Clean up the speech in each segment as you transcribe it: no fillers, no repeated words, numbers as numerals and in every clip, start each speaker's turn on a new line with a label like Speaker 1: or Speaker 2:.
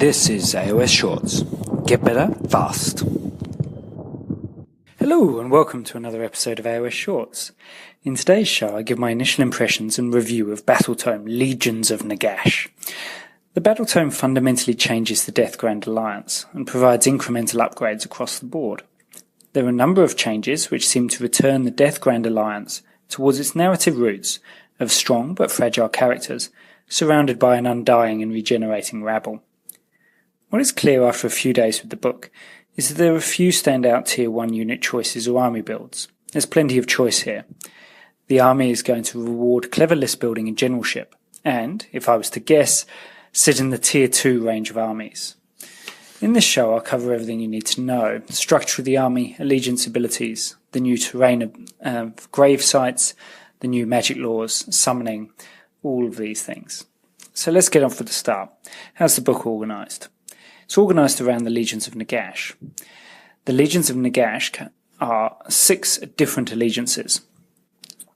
Speaker 1: This is AOS Shorts. Get better fast. Hello and welcome to another episode of AOS Shorts. In today's show I give my initial impressions and review of Battletome Legions of Nagash. The Battletome fundamentally changes the Death Grand Alliance and provides incremental upgrades across the board. There are a number of changes which seem to return the Death Grand Alliance towards its narrative roots of strong but fragile characters surrounded by an undying and regenerating rabble. What is clear after a few days with the book is that there are a few standout Tier 1 unit choices or army builds. There's plenty of choice here. The army is going to reward clever list building and generalship, and, if I was to guess, sit in the Tier 2 range of armies. In this show I'll cover everything you need to know: the structure of the army, allegiance abilities, the new terrain of gravesites, the new magic laws, summoning, all of these things. So let's get off with the start. How's the book organised? It's organised around the Legions of Nagash. The Legions of Nagash are 6 different allegiances.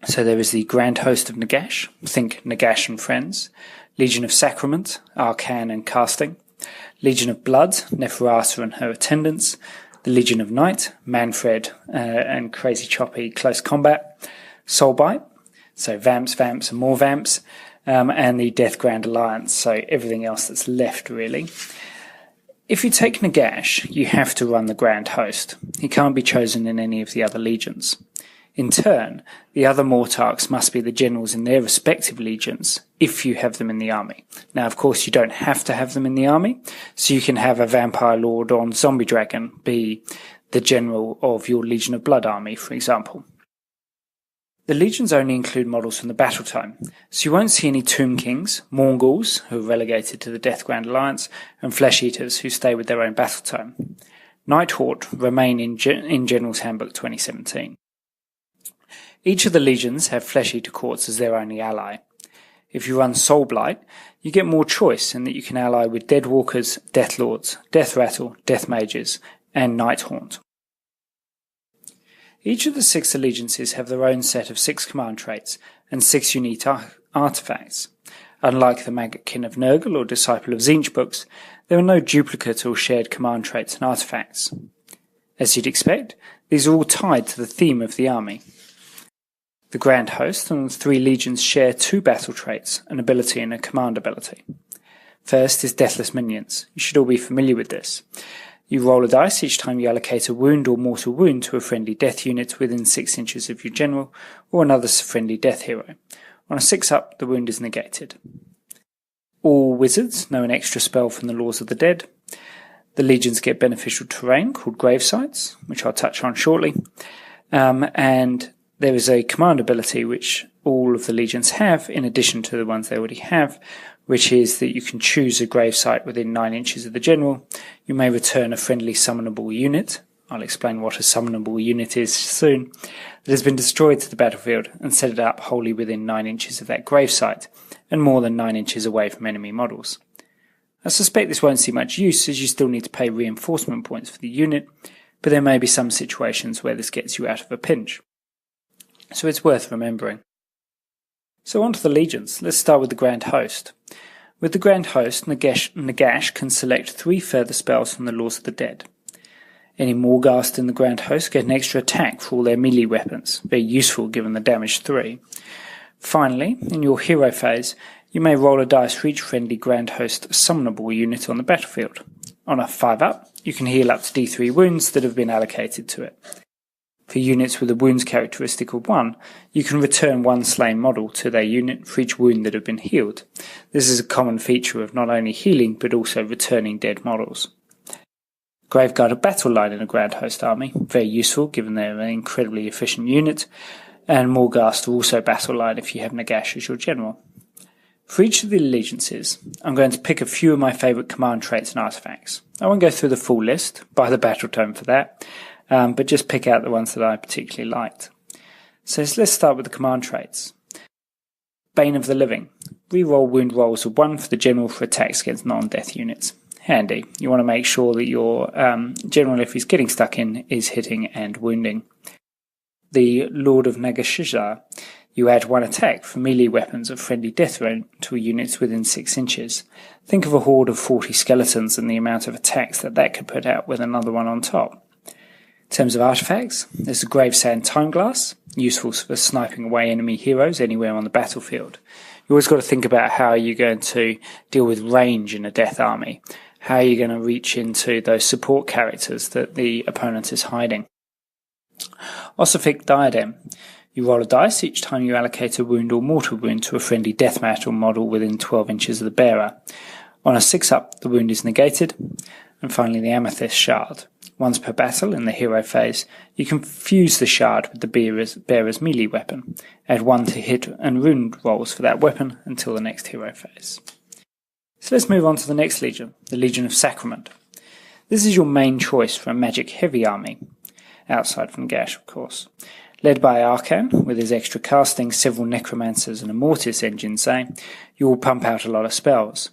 Speaker 1: So there is the Grand Host of Nagash, think Nagash and Friends, Legion of Sacrament, Arcan and Casting, Legion of Blood, Neferata and her attendants, the Legion of Night, Manfred and Crazy Choppy Close Combat, Soulbite, so Vamps and more Vamps, and the Death Grand Alliance, so everything else that's left really. If you take Nagash, you have to run the Grand Host. He can't be chosen in any of the other legions. In turn, the other Mortarchs must be the generals in their respective legions, if you have them in the army. Now, of course, you don't have to have them in the army, so you can have a Vampire Lord on Zombie Dragon be the general of your Legion of Blood army, for example. The legions only include models from the Battletome, so you won't see any Tomb Kings, Morghuls, who are relegated to the Death Grand Alliance, and Flesh Eaters, who stay with their own Battletome. Nighthawk remain in General's Handbook 2017. Each of the legions have Flesh Eater Courts as their only ally. If you run Soulblight, you get more choice in that you can ally with Deadwalkers, Deathlords, Death Rattle, Death Mages, and Nighthaunt. Each of the 6 allegiances have their own set of 6 command traits and 6 unique artifacts. Unlike the Maggotkin of Nurgle or Disciple of Tzeentch books, there are no duplicate or shared command traits and artifacts. As you'd expect, these are all tied to the theme of the army. The Grand Host and the 3 legions share 2 battle traits, an ability and a command ability. First is Deathless Minions. You should all be familiar with this. You roll a dice each time you allocate a wound or mortal wound to a friendly death unit within 6 inches of your general or another friendly death hero. On a 6-up, the wound is negated. All wizards know an extra spell from the Laws of the Dead. The legions get beneficial terrain called gravesites, which I'll touch on shortly. And there is a command ability which all of the legions have, in addition to the ones they already have, which is that you can choose a gravesite within 9 inches of the general. You may return a friendly summonable unit. I'll explain what a summonable unit is soon. That has been destroyed to the battlefield and set it up wholly within 9 inches of that gravesite and more than 9 inches away from enemy models. I suspect this won't see much use as you still need to pay reinforcement points for the unit, but there may be some situations where this gets you out of a pinch. So it's worth remembering. So on to the legions. Let's start with the Grand Host. With the Grand Host, Nagash can select 3 further spells from the Laws of the Dead. Any Morghast in the Grand Host get an extra attack for all their melee weapons, very useful given the damage 3. Finally, in your hero phase, you may roll a dice for each friendly Grand Host summonable unit on the battlefield. On a 5-up, you can heal up to D3 wounds that have been allocated to it. For units with a wounds characteristic of 1, you can return 1 slain model to their unit for each wound that have been healed. This is a common feature of not only healing but also returning dead models. Graveguard of Battle Line in a Grand Host army, very useful given they're an incredibly efficient unit, and Morghast are also Battle Line if you have Nagash as your general. For each of the allegiances, I'm going to pick a few of my favourite command traits and artifacts. I won't go through the full list, buy the Battletome for that, but just pick out the ones that I particularly liked. So let's start with the command traits. Bane of the Living. Reroll wound rolls of 1 for the general for attacks against non-death units. Handy. You want to make sure that your general, if he's getting stuck in, is hitting and wounding. The Lord of Nagash. You add 1 attack for melee weapons of friendly death range to units within 6 inches. Think of a horde of 40 skeletons and the amount of attacks that could put out with another one on top. In terms of artifacts, there's the Gravesite Time Glass, useful for sniping away enemy heroes anywhere on the battlefield. You always got to think about how you're going to deal with range in a death army. How you're going to reach into those support characters that the opponent is hiding. Ossific Diadem. You roll a dice each time you allocate a wound or mortal wound to a friendly death metal model within 12 inches of the bearer. On a 6-up, the wound is negated. And finally, the Amethyst Shard. Once per battle in the hero phase, you can fuse the shard with the bearer's melee weapon. Add 1 to hit and wound rolls for that weapon until the next hero phase. So let's move on to the next legion, the Legion of Sacrament. This is your main choice for a magic heavy army, outside from Nagash, of course. Led by Arcan, with his extra casting, several necromancers and a mortis engine, say, you will pump out a lot of spells.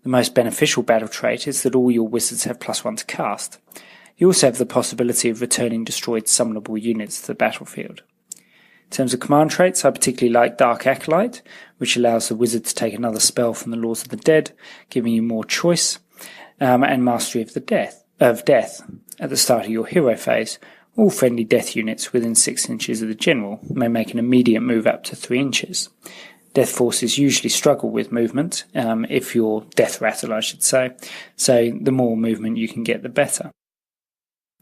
Speaker 1: The most beneficial battle trait is that all your wizards have +1 to cast. You also have the possibility of returning destroyed summonable units to the battlefield. In terms of command traits, I particularly like Dark Acolyte, which allows the wizard to take another spell from the Laws of the Dead, giving you more choice, and Mastery of Death. At the start of your hero phase, all friendly death units within 6 inches of the general may make an immediate move up to 3 inches. Death forces usually struggle with movement, if you're death rattle, I should say, so the more movement you can get, the better.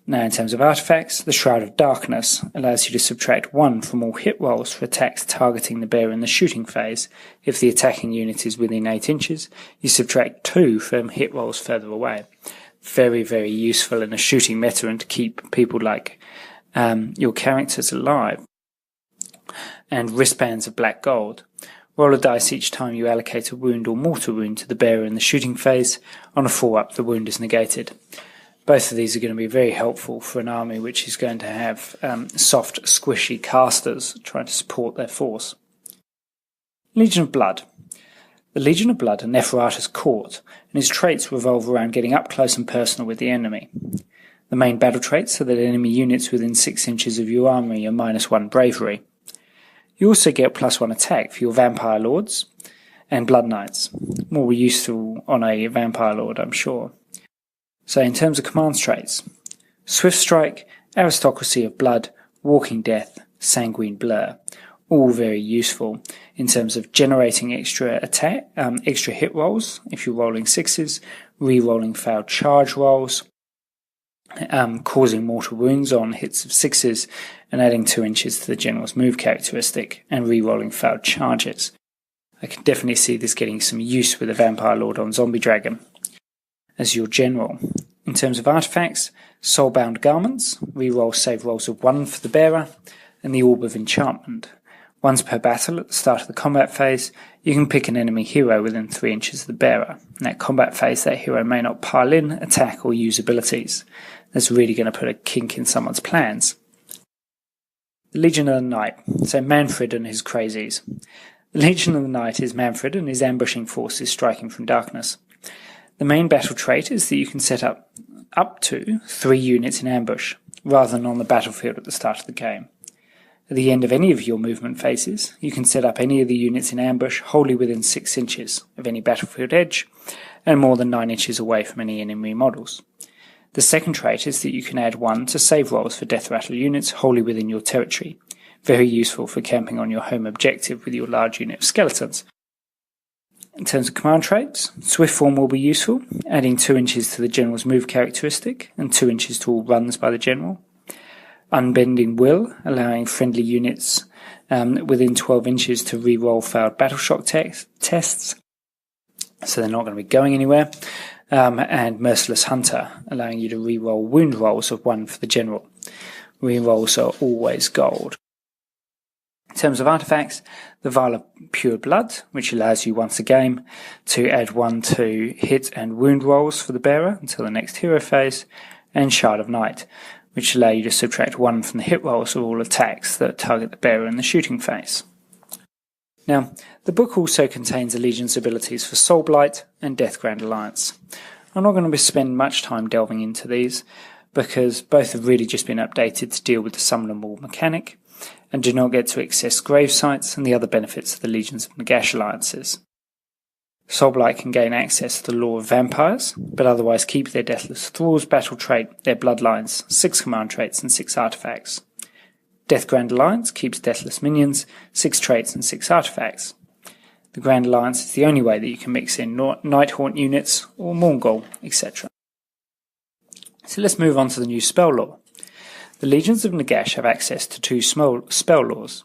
Speaker 1: Now, in terms of artifacts, the Shroud of Darkness allows you to subtract 1 from all hit rolls for attacks targeting the bearer in the shooting phase. If the attacking unit is within 8 inches, you subtract 2 from hit rolls further away. Very, very useful in a shooting meta and to keep people like your characters alive. And Wristbands of Black Gold. Roll a dice each time you allocate a wound or mortal wound to the bearer in the shooting phase. On a 4-up, the wound is negated. Both of these are going to be very helpful for an army which is going to have soft, squishy casters trying to support their force. Legion of Blood. The Legion of Blood are Neferata's court, and his traits revolve around getting up close and personal with the enemy. The main battle traits are that enemy units within 6 inches of your army are -1 bravery. You also get +1 attack for your Vampire Lords and Blood Knights. More useful on a Vampire Lord, I'm sure. So in terms of command traits, Swift Strike, Aristocracy of Blood, Walking Death, Sanguine Blur. All very useful in terms of generating extra hit rolls if you're rolling 6s, re-rolling failed charge rolls, causing mortal wounds on hits of 6s, and adding 2 inches to the general's move characteristic, and re-rolling failed charges. I can definitely see this getting some use with a Vampire Lord on Zombie Dragon. As your general. In terms of artifacts, Soulbound Garments, re-roll save rolls of 1 for the bearer, and the Orb of Enchantment. Once per battle at the start of the combat phase, you can pick an enemy hero within 3 inches of the bearer. In that combat phase, that hero may not pile in, attack, or use abilities. That's really going to put a kink in someone's plans. The Legion of the Night, so Manfred and his crazies. The Legion of the Night is Manfred and his ambushing forces striking from darkness. The main battle trait is that you can set up to 3 units in ambush, rather than on the battlefield at the start of the game. At the end of any of your movement phases, you can set up any of the units in ambush wholly within 6 inches of any battlefield edge, and more than 9 inches away from any enemy models. The second trait is that you can add 1 to save rolls for death rattle units wholly within your territory. Very useful for camping on your home objective with your large unit of skeletons. In terms of command traits, Swift Form will be useful, adding 2 inches to the general's move characteristic and 2 inches to all runs by the general. Unbending Will, allowing friendly units within 12 inches to re-roll failed battle shock tests, so they're not going to be going anywhere. And Merciless Hunter, allowing you to re-roll wound rolls of 1 for the general. Re-rolls are always gold. In terms of artifacts, the Vial of Pure Blood, which allows you once a game to add 1 to hit and wound rolls for the bearer until the next hero phase, and Shard of Night, which allow you to subtract 1 from the hit rolls of all attacks that target the bearer in the shooting phase. Now, the book also contains the Legion's abilities for Soul Blight and Death Grand Alliance. I'm not going to spend much time delving into these, because both have really just been updated to deal with the summonable mechanic, and do not get to access gravesites and the other benefits of the Legions of Nagash alliances. Soulblight can gain access to the lore of vampires, but otherwise keep their Deathless Thralls battle trait, their bloodlines, 6 command traits and 6 artifacts. Death Grand Alliance keeps Deathless Minions, 6 traits and 6 artifacts. The Grand Alliance is the only way that you can mix in Nighthaunt units or Morgul, etc. So let's move on to the new spell lore. The Legions of Nagash have access to 2 spell laws.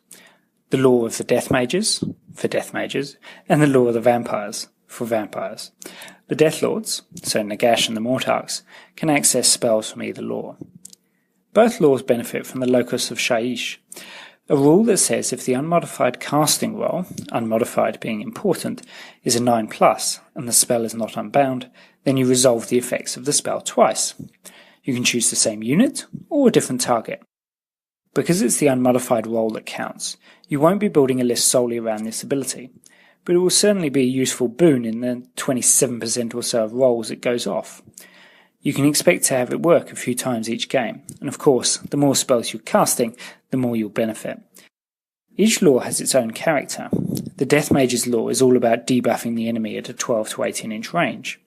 Speaker 1: The lore of the Death Mages, for Death Mages, and the lore of the Vampires, for Vampires. The Death Lords, so Nagash and the Mortarchs, can access spells from either lore. Both laws benefit from the locus of Shaiish, a rule that says if the unmodified casting roll, unmodified being important, is a 9+, and the spell is not unbound, then you resolve the effects of the spell twice. You can choose the same unit or a different target. Because it's the unmodified roll that counts, you won't be building a list solely around this ability, but it will certainly be a useful boon in the 27% or so of rolls it goes off. You can expect to have it work a few times each game, and of course, the more spells you're casting, the more you'll benefit. Each lore has its own character. The Death Mage's lore is all about debuffing the enemy at a 12 to 18 inch range.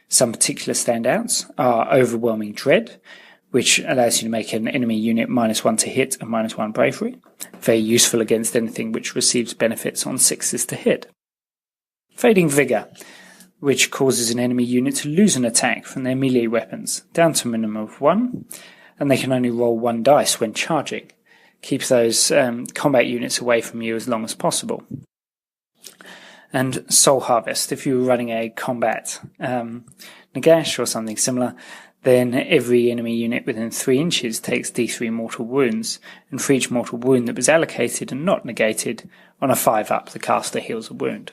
Speaker 1: Some particular standouts are Overwhelming Dread, which allows you to make an enemy unit -1 to hit and -1 bravery, very useful against anything which receives benefits on 6s to hit. Fading Vigour, which causes an enemy unit to lose an attack from their melee weapons, down to a minimum of 1, and they can only roll 1 dice when charging. Keeps those combat units away from you as long as possible. And Soul Harvest, if you were running a combat Nagash or something similar, then every enemy unit within 3 inches takes D3 mortal wounds, and for each mortal wound that was allocated and not negated, on a 5-up the caster heals a wound.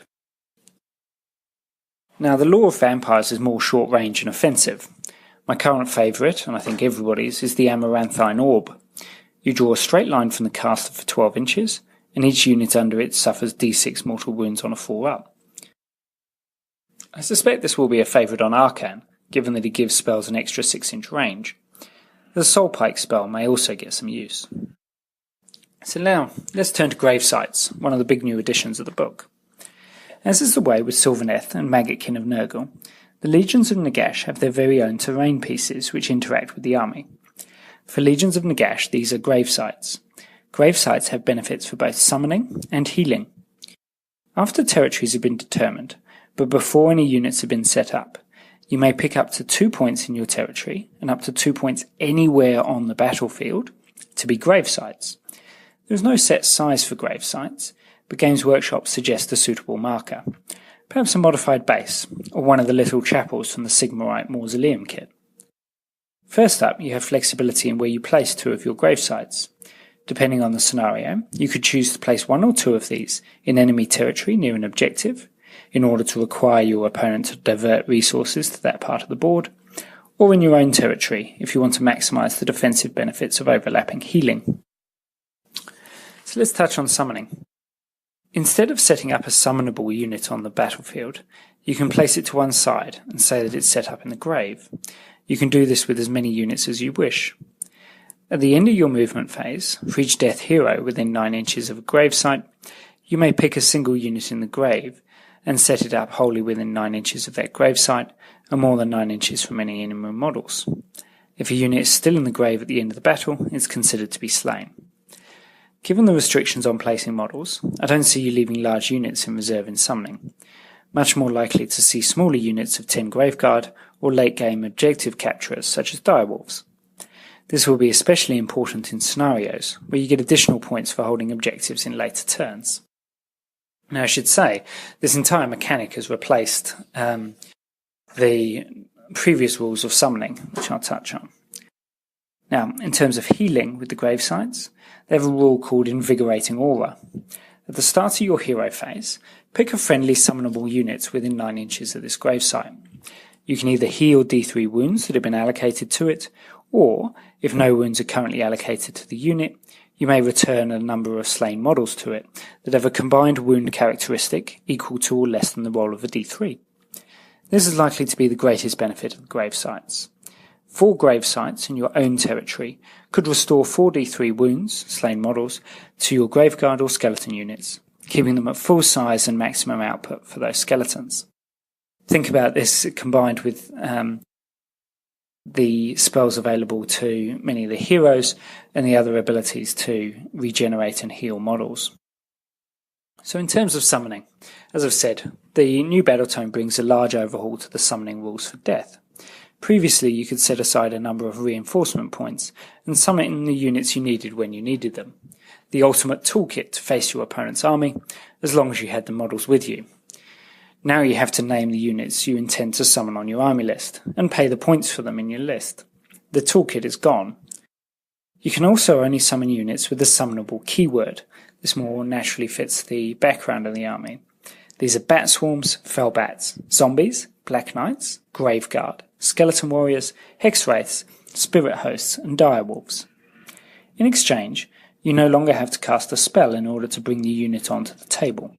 Speaker 1: Now, the lore of vampires is more short range and offensive. My current favourite, and I think everybody's, is the Amaranthine Orb. You draw a straight line from the caster for 12 inches, and each unit under it suffers D6 mortal wounds on a 4-up. I suspect this will be a favourite on Arcan, given that it gives spells an extra 6-inch range. The Soul Pike spell may also get some use. So now, let's turn to gravesites, one of the big new additions of the book. As is the way with Sylvaneth and Maggotkin of Nurgle, the Legions of Nagash have their very own terrain pieces which interact with the army. For Legions of Nagash, these are gravesites. Gravesites have benefits for both summoning and healing. After territories have been determined, but before any units have been set up, you may pick up to 2 points in your territory and up to 2 points anywhere on the battlefield to be gravesites. There is no set size for gravesites, but Games Workshop suggests a suitable marker, perhaps a modified base, or one of the little chapels from the Sigmarite Mausoleum kit. First up, you have flexibility in where you place 2 of your gravesites. Depending on the scenario, you could choose to place 1 or 2 of these in enemy territory near an objective, in order to require your opponent to divert resources to that part of the board, or in your own territory if you want to maximise the defensive benefits of overlapping healing. So let's touch on summoning. Instead of setting up a summonable unit on the battlefield, you can place it to one side and say that it's set up in the grave. You can do this with as many units as you wish. At the end of your movement phase, for each death hero within 9 inches of a gravesite, you may pick a single unit in the grave and set it up wholly within 9 inches of that gravesite and more than 9 inches from any enemy models. If a unit is still in the grave at the end of the battle, it's considered to be slain. Given the restrictions on placing models, I don't see you leaving large units in reserve in summoning. Much more likely to see smaller units of 10 Graveguard or late-game objective capturers such as direwolves. This will be especially important in scenarios where you get additional points for holding objectives in later turns. Now I should say, this entire mechanic has replaced the previous rules of summoning, which I'll touch on. Now, in terms of healing with the gravesites, they have a rule called Invigorating Aura. At the start of your hero phase, pick a friendly summonable unit within 9 inches of this gravesite. You can either heal D3 wounds that have been allocated to it, or, if no wounds are currently allocated to the unit, you may return a number of slain models to it that have a combined wound characteristic equal to or less than the roll of a D3. This is likely to be the greatest benefit of the gravesites. 4 gravesites in your own territory could restore 4d3 wounds, slain models, to your graveguard or skeleton units, keeping them at full size and maximum output for those skeletons. Think about this combined with the spells available to many of the heroes and the other abilities to regenerate and heal models. So in terms of summoning, as I've said, the new Battletome brings a large overhaul to the summoning rules for death. Previously you could set aside a number of reinforcement points and summon the units you needed when you needed them. The ultimate toolkit to face your opponent's army, as long as you had the models with you. Now you have to name the units you intend to summon on your army list, and pay the points for them in your list. The toolkit is gone. You can also only summon units with the summonable keyword. This more naturally fits the background of the army. These are bat swarms, fell bats, zombies, black knights, graveguard, skeleton warriors, hex wraiths, spirit hosts, and dire wolves. In exchange, you no longer have to cast a spell in order to bring the unit onto the table.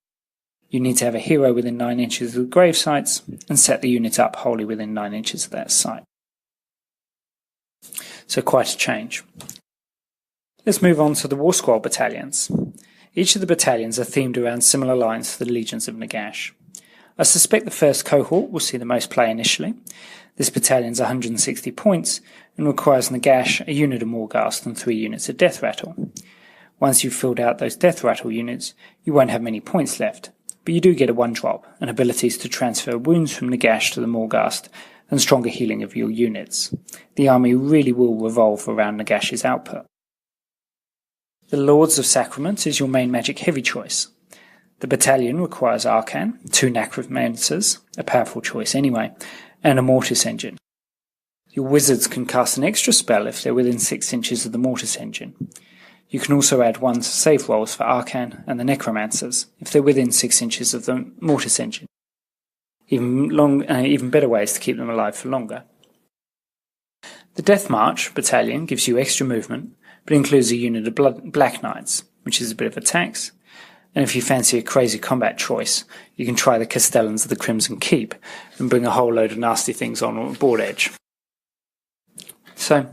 Speaker 1: You need to have a hero within 9 inches of the gravesites and set the unit up wholly within 9 inches of that site. So quite a change. Let's move on to the warscroll battalions. Each of the battalions are themed around similar lines to the legions of Nagash. I suspect the first cohort will see the most play initially. This battalion's 160 points and requires Nagash, a unit of Morghast and 3 units of Death Rattle. Once you've filled out those Death Rattle units, you won't have many points left, but you do get a 1-drop and abilities to transfer wounds from Nagash to the Morghast and stronger healing of your units. The army really will revolve around Nagash's output. The Lords of Sacrament is your main magic heavy choice. The battalion requires Arcan, 2 Necromancers, a powerful choice anyway, and a Mortis engine. Your wizards can cast an extra spell if they're within 6 inches of the Mortis engine. You can also add 1 to save rolls for Arcan and the Necromancers if they're within 6 inches of the Mortis engine. Even better ways to keep them alive for longer. The Death March battalion gives you extra movement, but includes a unit of Black Knights, which is a bit of a tax. And if you fancy a crazy combat choice, you can try the Castellans of the Crimson Keep and bring a whole load of nasty things on board edge. So,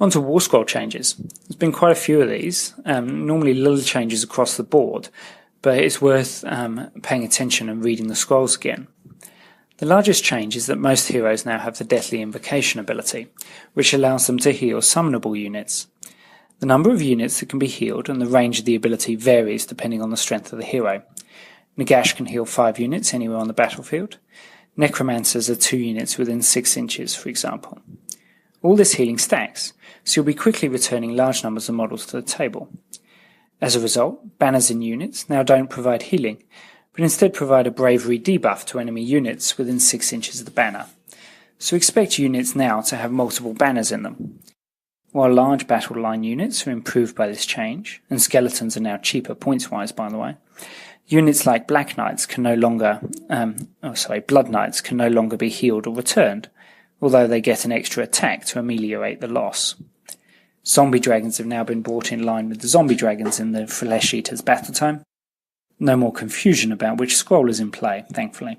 Speaker 1: on to warscroll changes. There's been quite a few of these, normally little changes across the board, but it's worth paying attention and reading the scrolls again. The largest change is that most heroes now have the Deathly Invocation ability, which allows them to heal summonable units. The number of units that can be healed and the range of the ability varies depending on the strength of the hero. Nagash can heal 5 units anywhere on the battlefield. Necromancers are 2 units within 6 inches, for example. All this healing stacks, so you'll be quickly returning large numbers of models to the table. As a result, banners in units now don't provide healing, but instead provide a bravery debuff to enemy units within 6 inches of the banner. So expect units now to have multiple banners in them. While large battle line units are improved by this change, and skeletons are now cheaper points-wise by the way, units like Black Knights can no longer, Blood Knights can no longer be healed or returned, although they get an extra attack to ameliorate the loss. Zombie dragons have now been brought in line with the zombie dragons in the Flesh Eaters Battletome. No more confusion about which scroll is in play, thankfully.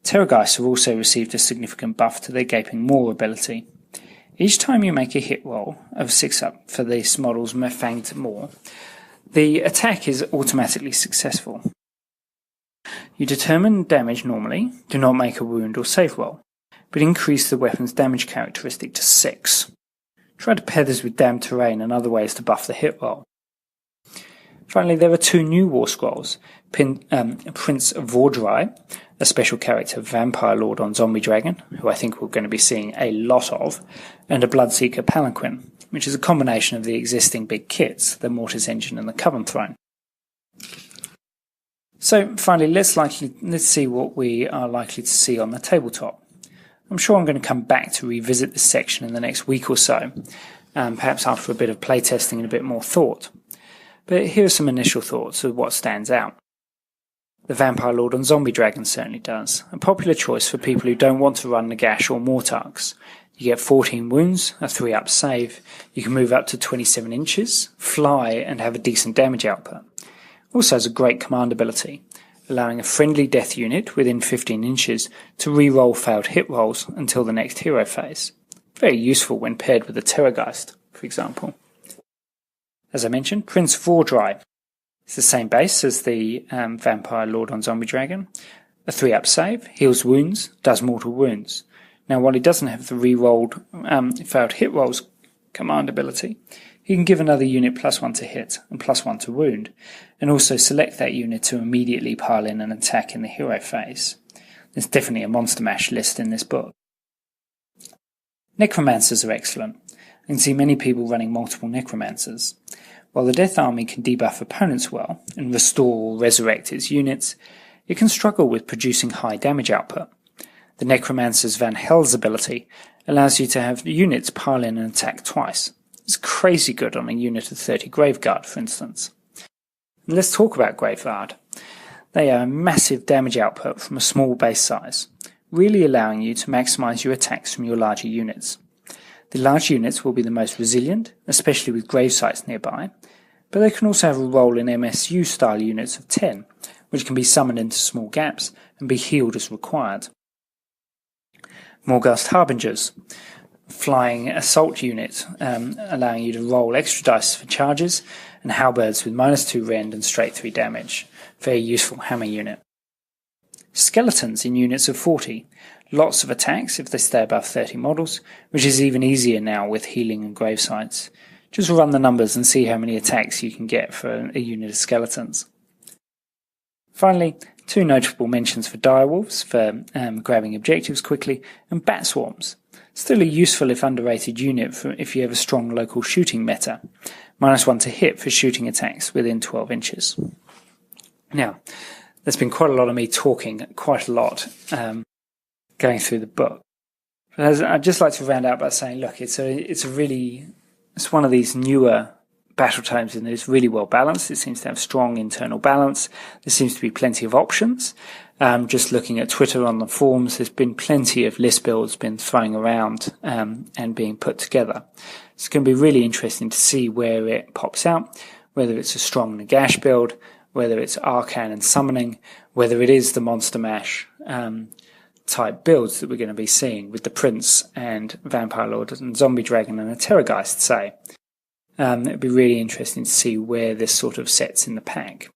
Speaker 1: Terrorgeists have also received a significant buff to their Gaping Maw ability. Each time you make a hit roll of 6 up for this model's Fanged Maw, the attack is automatically successful. You determine damage normally, do not make a wound or save roll, but increase the weapon's damage characteristic to 6. Try to pair this with damned terrain and other ways to buff the hit roll. Finally, there are 2 new war scrolls, Prince Vordry, a special character Vampire Lord on Zombie Dragon, who I think we're going to be seeing a lot of, and a Bloodseeker Palanquin, which is a combination of the existing big kits, the Mortis Engine and the Coven Throne. So finally, let's see what we are likely to see on the tabletop. I'm sure I'm going to come back to revisit this section in the next week or so, perhaps after a bit of playtesting and a bit more thought. But here are some initial thoughts of what stands out. The Vampire Lord on Zombie Dragon certainly does, a popular choice for people who don't want to run Nagash or Mortarks. You get 14 wounds, a 3-up save, you can move up to 27 inches, fly and have a decent damage output. Also has a great command ability, allowing a friendly death unit within 15 inches to re-roll failed hit rolls until the next hero phase. very useful when paired with a Terrorgeist, for example. As I mentioned, Prince of Wardry. It's the same base as the Vampire Lord on Zombie Dragon. A 3-up save, heals wounds, does mortal wounds. Now, while he doesn't have the re-rolled failed hit rolls command ability, he can give another unit +1 to hit and +1 to wound, and also select that unit to immediately pile in an attack in the hero phase. There's definitely a monster mash list in this book. Necromancers are excellent. I can see many people running multiple Necromancers. While the Death Army can debuff opponents well and restore or resurrect its units, it can struggle with producing high damage output. The Necromancer's Van Hell's ability allows you to have units pile in and attack twice. It's crazy good on a unit of 30 Graveguard, for instance. And let's talk about Graveguard. They are a massive damage output from a small base size, really allowing you to maximise your attacks from your larger units. The large units will be the most resilient, especially with gravesites nearby, but they can also have a role in MSU-style units of 10, which can be summoned into small gaps and be healed as required. Morghast Harbingers, flying assault unit, allowing you to roll extra dice for charges, and halberds with -2 rend and straight 3 damage. Very useful hammer unit. Skeletons in units of 40. Lots of attacks if they stay above 30 models, which is even easier now with healing and gravesites. Just run the numbers and see how many attacks you can get for a unit of skeletons. Finally, 2 notable mentions for direwolves for grabbing objectives quickly, and bat swarms. Still a useful if underrated unit for if you have a strong local shooting meta. -1 to hit for shooting attacks within 12 inches. Now, there's been quite a lot of me talking, quite a lot, going through the book. But I'd just like to round out by saying, look, it's one of these newer Battletomes and it's really well balanced. It seems to have strong internal balance. There seems to be plenty of options. Just looking at Twitter on the forums, there's been plenty of list builds been thrown around and being put together. It's going to be really interesting to see where it pops out, whether it's a strong Nagash build, whether it's Arcan and summoning, whether it is the Monster Mash type builds that we're going to be seeing with the Prince and Vampire Lord and Zombie Dragon and a Terrorgeist, say. It'd be really interesting to see where this sort of sets in the pack.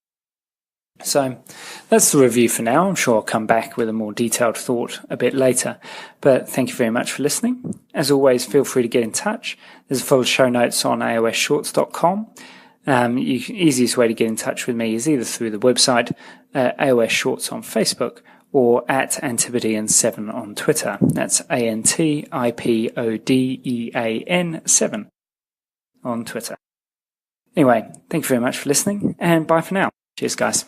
Speaker 1: So that's the review for now. I'm sure I'll come back with a more detailed thought a bit later. But thank you very much for listening. As always, feel free to get in touch. There's full show notes on aosshorts.com. Easiest way to get in touch with me is either through the website, AOS Shorts on Facebook, or at Antipodean7 on Twitter. That's ANTIPODEAN7 on Twitter. Anyway, thank you very much for listening, and bye for now. Cheers, guys.